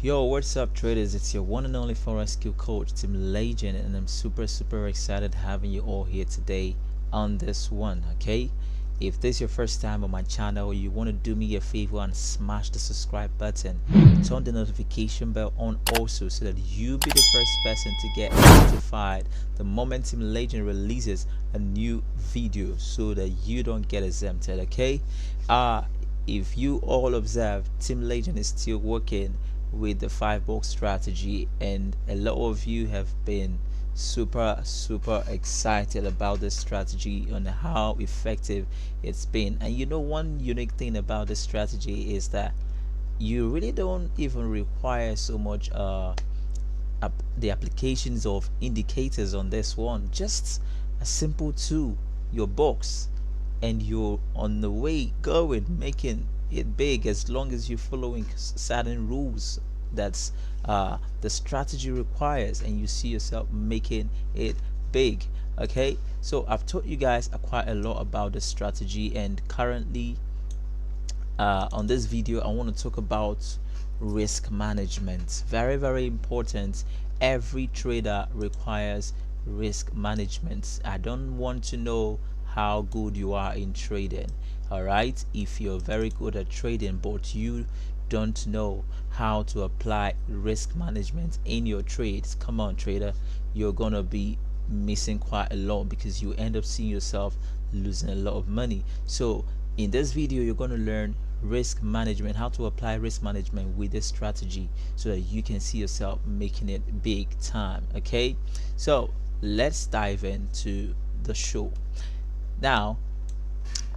Yo, what's up, traders? It's your one and only forex skill coach, TELEGERAM, and I'm super excited having you all here today on this one. Okay, if this is your first time on my channel, you want to do me a favor and smash the subscribe button, turn the notification bell on also, so that you be the first person to get notified the moment TELEGERAM releases a new video, so that you don't get exempted. Okay, if you all observe, TELEGERAM is still working with the 5 box strategy, and a lot of you have been super excited about this strategy and how effective it's been. And you know, one unique thing about this strategy is that you really don't even require so much the applications of indicators on this one. Just a simple tool, your box, and you're on the way going, making it big, as long as you're following certain rules that's the strategy requires, and you see yourself making it big. Okay, so I've taught you guys quite a lot about the strategy, and currently on this video I want to talk about risk management. Very important. Every trader requires risk management. I don't want to know how good you are in trading. All right, if you're very good at trading but you don't know how to apply risk management in your trades, come on, trader, you're gonna be missing quite a lot, because you end up seeing yourself losing a lot of money. So in this video you're going to learn risk management, how to apply risk management with this strategy, so that you can see yourself making it big time. Okay, so let's dive into the show. Now,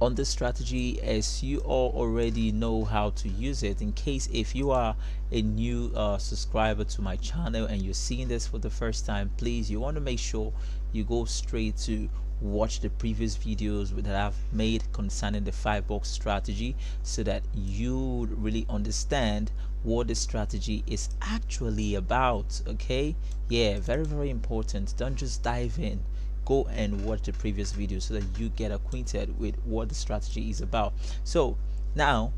on this strategy, as you all already know how to use it, in case if you are a new subscriber to my channel and you're seeing this for the first time, please, you want to make sure you go straight to watch the previous videos that I've made concerning the 5 box strategy, so that you really understand what the strategy is actually about. Okay, yeah, very important. Don't just dive in, go and watch the previous video so that you get acquainted with what the strategy is about. So now,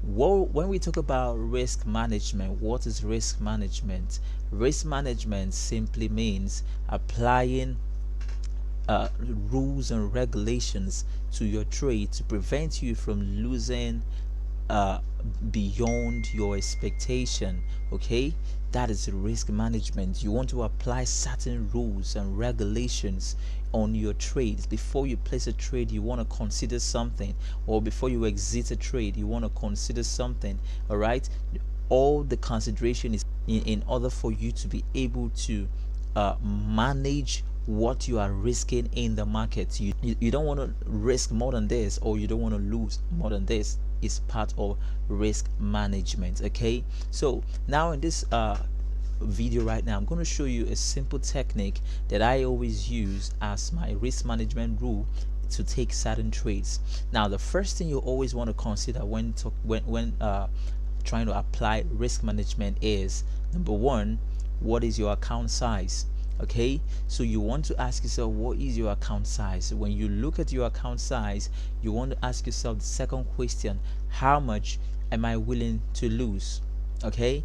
when we talk about risk management, what is risk management? Risk management simply means applying rules and regulations to your trade to prevent you from losing beyond your expectation. Okay, that is risk management. You want to apply certain rules and regulations on your trades. Before you place a trade, you want to consider something, or before you exit a trade, you want to consider something. All right, all the consideration is in order for you to be able to manage what you are risking in the market. You don't want to risk more than this, or you don't want to lose more than this. Is part of risk management. Okay, so now in this video right now, I'm going to show you a simple technique that I always use as my risk management rule to take certain trades. Now, the first thing you always want to consider when trying to apply risk management is, number one, what is your account size? Okay, so you want to ask yourself, what is your account size? When you look at your account size, you want to ask yourself the second question: how much am I willing to lose? Okay,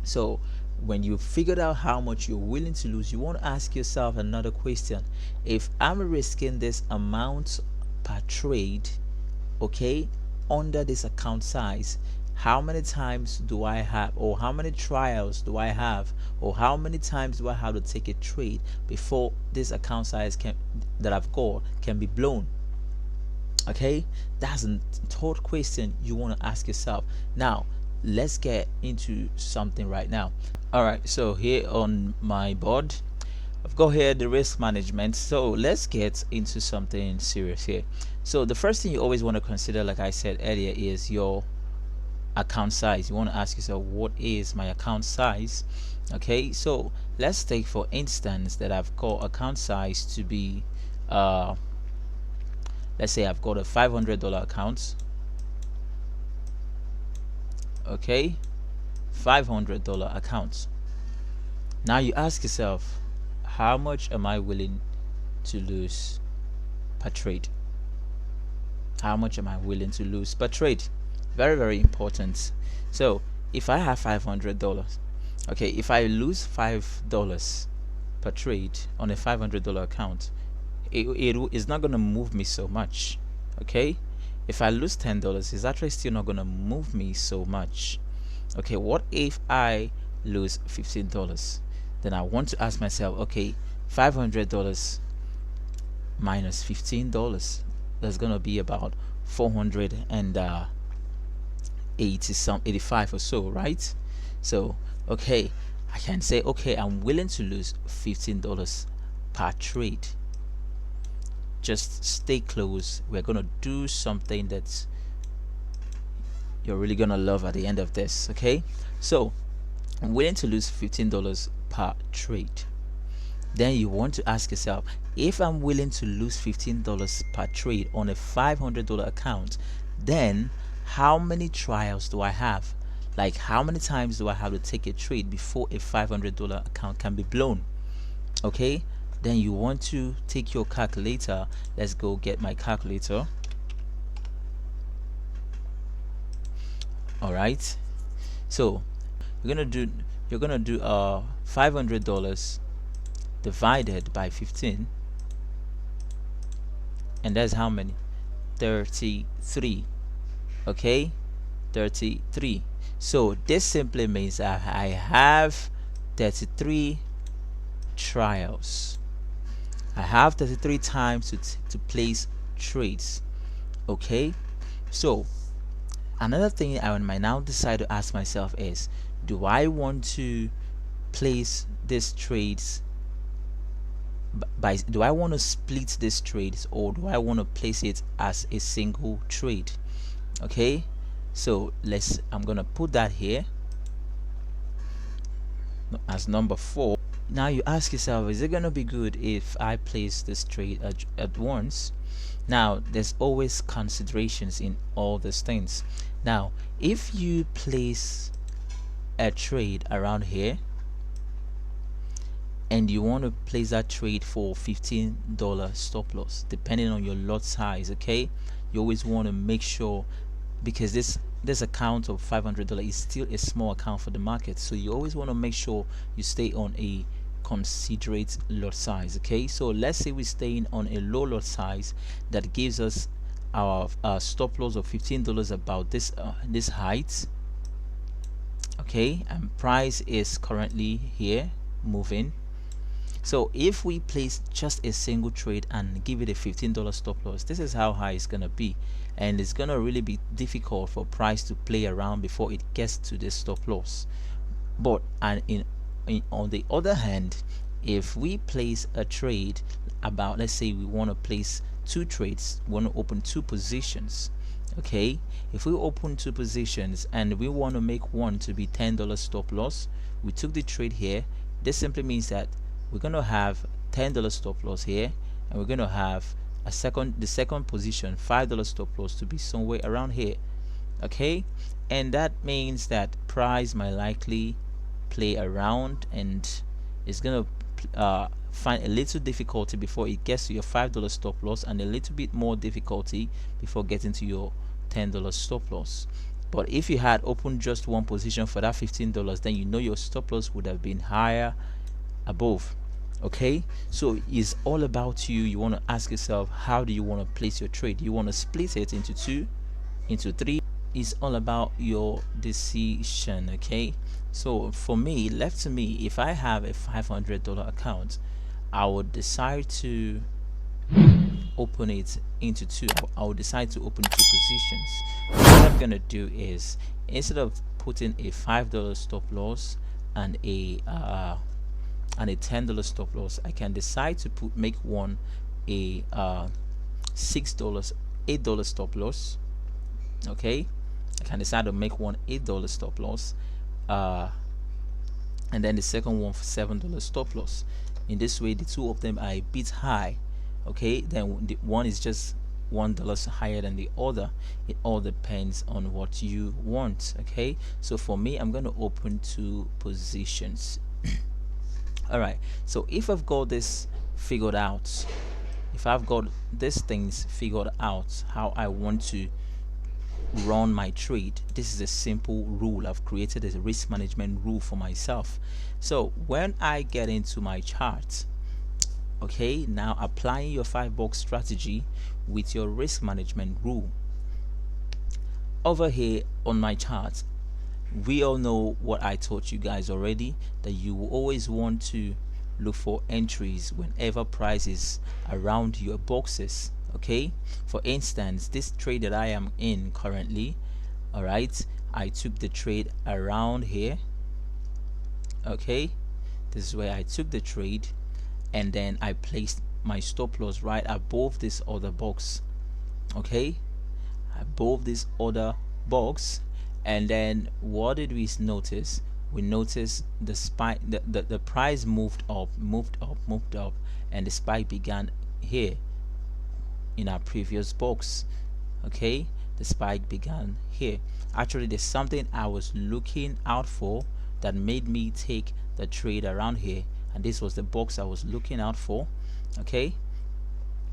so when you figured out how much you're willing to lose, you want to ask yourself another question: if I'm risking this amount per trade, okay, under this account size, how many times do I have, or how many trials do I have, or how many times do I have to take a trade before this account size that I've got can be blown? Okay, that's a third question you want to ask yourself. Now, let's get into something right now. All right, so here on my board, I've got here the risk management. So let's get into something serious here. So the first thing you always want to consider, like I said earlier, is your account size. You want to ask yourself, what is my account size? Okay, so let's take for instance that I've got account size to be let's say I've got a $500 account. Okay, $500 account. Now you ask yourself, how much am I willing to lose per trade? How much am I willing to lose per trade? Very important. So if I have $500, okay, if I lose $5 per trade on a $500 account, it is not gonna move me so much. Okay, if I lose $10, it's actually still not gonna move me so much. Okay, what if I lose $15? Then I want to ask myself, okay, $500 minus $15, that's gonna be about 85 or so, right? So okay, I can say, okay, I'm willing to lose $15 per trade. Just stay close, we're gonna do something that you're really gonna love at the end of this. Okay, so I'm willing to lose $15 per trade. Then you want to ask yourself, if I'm willing to lose $15 per trade on a $500 account, then how many trials do I have? Like, how many times do I have to take a trade before a $500 account can be blown? Okay, then you want to take your calculator. Let's go get my calculator. All right, so you're gonna do $500 divided by 15, and that's how many? 33. Okay, 33. So this simply means that I have 33 trials. I have 33 times to place trades. Okay, so another thing I might now decide to ask myself is, do I want to place these trades do I want to split these trades, or do I want to place it as a single trade? Okay, so I'm gonna put that here as number 4. Now you ask yourself, is it gonna be good if I place this trade at once? Now there's always considerations in all these things. Now if you place a trade around here and you want to place that trade for $15 stop loss, depending on your lot size, okay, you always want to make sure, because this account of $500 is still a small account for the market, so you always want to make sure you stay on a considerate lot size. Okay, so let's say we're staying on a low lot size that gives us our stop loss of $15 about this height. Okay, and price is currently here moving. So if we place just a single trade and give it a $15 stop loss, this is how high it's gonna be, and it's gonna really be difficult for price to play around before it gets to this stop loss. But on the other hand, if we place a trade about, let's say we want to place 2 trades, we want to open 2 positions. Okay, if we open 2 positions and we want to make one to be $10 stop loss, we took the trade here. This simply means that we're going to have $10 stop loss here, and we're going to have the second position $5 stop loss to be somewhere around here. Okay, and that means that price might likely play around, and it's going to find a little difficulty before it gets to your $5 stop loss, and a little bit more difficulty before getting to your $10 stop loss. But if you had opened just one position for that $15, then you know your stop loss would have been higher above. Okay, so it's all about you. You want to ask yourself, how do you want to place your trade? You want to split it into 2, into 3? It's all about your decision. Okay, so for me, left to me, if I have a $500 account, I would decide to open it into 2. I would decide to open 2 positions. What I'm gonna do is, instead of putting a $5 stop loss and a $10 stop loss, I can decide to make one a $6, $8 stop loss. Okay, I can decide to make one $8 stop loss, and then the second one for $7 stop loss. In this way, the 2 of them are a bit high. Okay, then the one is just $1 higher than the other. It all depends on what you want. Okay, so for me, I'm going to open 2 positions. All right, so if I've got this figured out, if I've got these things figured out, how I want to run my trade. This is a simple rule. I've created a risk management rule for myself. So when I get into my chart, okay, now applying your 5-box strategy with your risk management rule. Over here on my chart, we all know what I taught you guys already, that you will always want to look for entries whenever price is around your boxes. Okay, for instance, this trade that I am in currently, all right, I took the trade around here. Okay, this is where I took the trade, and then I placed my stop loss right above this other box. Okay, above this other box. And then what did we notice? We noticed the spike, the price moved up, and the spike began here in our previous box. Okay, the spike began here. Actually, there's something I was looking out for that made me take the trade around here, and this was the box I was looking out for. Okay,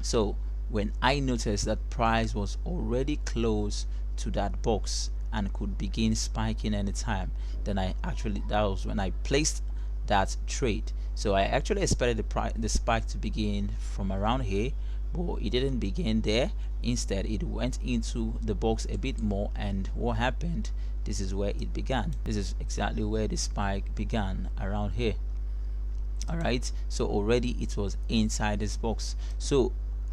so when I noticed that price was already close to that box and could begin spiking anytime, then that was when I placed that trade. So I actually expected the spike to begin from around here, but it didn't begin there. Instead, it went into the box a bit more, and what happened? This is where it began. This is exactly where the spike began, around here. All right, so already it was inside this box. So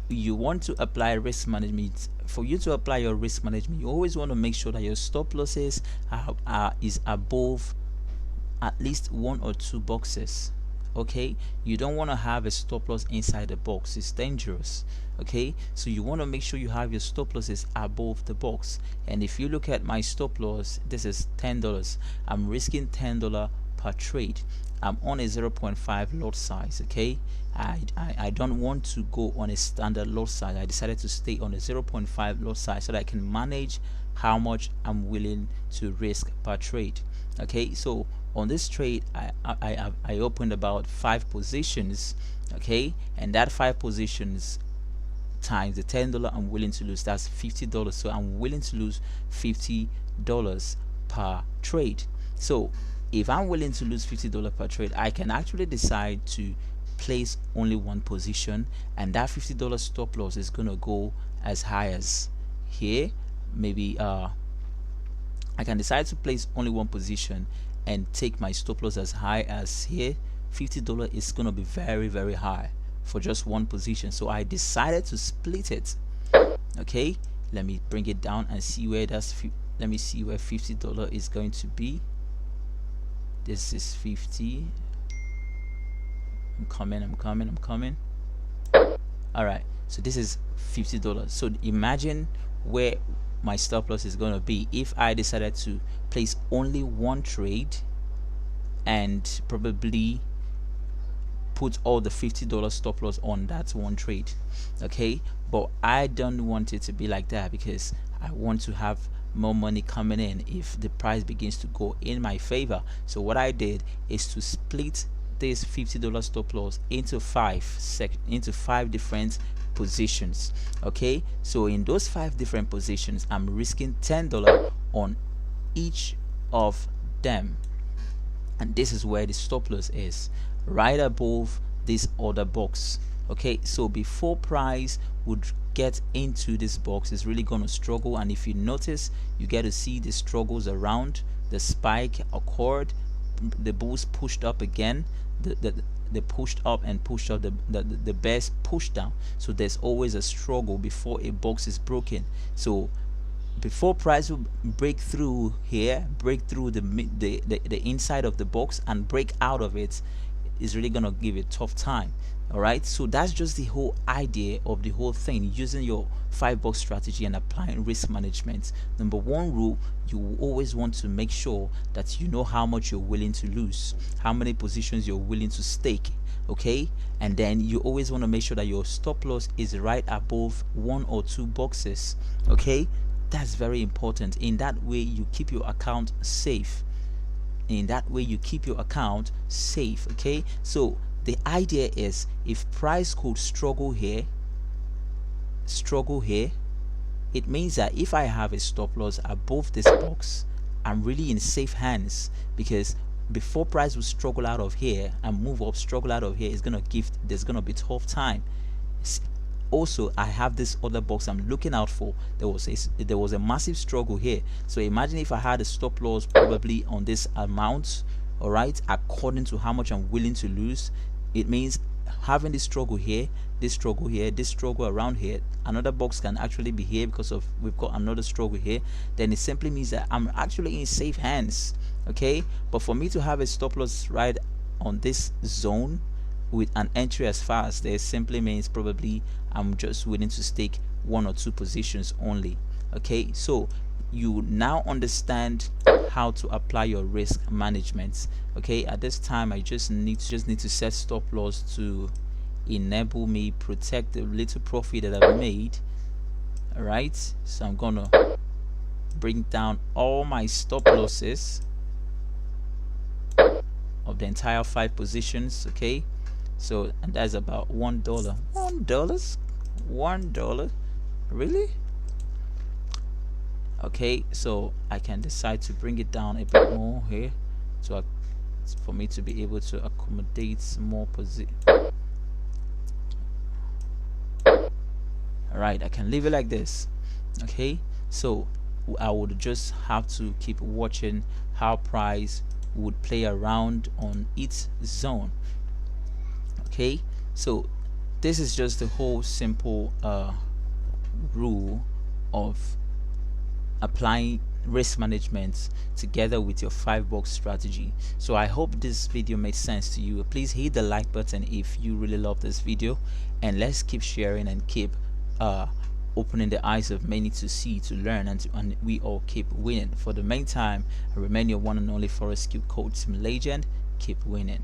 you want to apply risk management. For you to apply your risk management, you always want to make sure that your stop losses is above at least 1 or 2 boxes. Okay, you don't want to have a stop loss inside the box. It's dangerous. Okay, so you want to make sure you have your stop losses above the box. And if you look at my stop loss, this is $10. I'm risking $10 per trade. I'm on a 0.5 lot size. Okay, I don't want to go on a standard lot size. I decided to stay on a 0.5 lot size so that I can manage how much I'm willing to risk per trade. Okay, so on this trade, I opened about 5 positions. Okay, and that 5 positions times the $10 I'm willing to lose, that's $50. So I'm willing to lose $50 per trade. So if I'm willing to lose $50 per trade, I can actually decide to place only one position, and that $50 stop loss is gonna go as high as here. Maybe I can decide to place only one position and take my stop loss as high as here. $50 is gonna be very, very high for just one position, so I decided to split it. Okay, let me bring it down and see where let me see where $50 is going to be. This is 50. I'm coming. All right, so this is $50. So imagine where my stop loss is going to be if I decided to place only one trade and probably put all the $50 stop loss on that one trade. Okay, but I don't want it to be like that, because I want to have more money coming in if the price begins to go in my favor. So what I did is to split this $50 stop loss into 5 different positions. Okay, so in those 5 different positions, I'm risking $10 on each of them, and this is where the stop loss is, right above this other box. Okay, so before price would get into this box, is really going to struggle, and if you notice, you get to see the struggles around. The spike occurred, the bulls pushed up again, they pushed up and pushed up, the bears pushed down. So there's always a struggle before a box is broken. So before price will break through here, break through the inside of the box and break out of it, is really gonna give it a tough time. All right, so that's just the whole idea of the whole thing, using your 5-box strategy and applying risk management. Number 1 rule, you always want to make sure that you know how much you're willing to lose, how many positions you're willing to stake. Okay, and then you always want to make sure that your stop loss is right above 1 or 2 boxes. Okay, that's very important. In that way, you keep your account safe. Okay, so the idea is, if price could struggle here, it means that if I have a stop loss above this box, I'm really in safe hands, because before price will struggle out of here and move up, struggle out of here, is gonna give, there's gonna be tough time. Also, I have this other box I'm looking out for. There was a massive struggle here. So imagine if I had a stop loss probably on this amount, all right, according to how much I'm willing to lose. It means having this struggle here, this struggle here, this struggle around here, another box can actually be here because of we've got another struggle here. Then it simply means that I'm actually in safe hands. Okay, but for me to have a stop loss right on this zone with an entry as far as there, simply means probably I'm just willing to stake 1 or 2 positions only. Okay, so you now understand how to apply your risk management. Okay, at this time I just need to set stop loss to enable me protect the little profit that I've made. All right, so I'm gonna bring down all my stop losses of the entire 5 positions. Okay, so, and that's about $1. $1, really? Okay, so I can decide to bring it down a bit more here, so for me to be able to accommodate more position. All right, I can leave it like this. Okay, so I would just have to keep watching how price would play around on its zone. Okay, so this is just the whole simple rule of applying risk management together with your 5-box strategy. So I hope this video made sense to you. Please hit the like button if you really love this video, and let's keep sharing and keep opening the eyes of many to see, to learn, and we all keep winning. For the meantime, I remain your one and only forex skill coach, Tim Legend. Keep winning.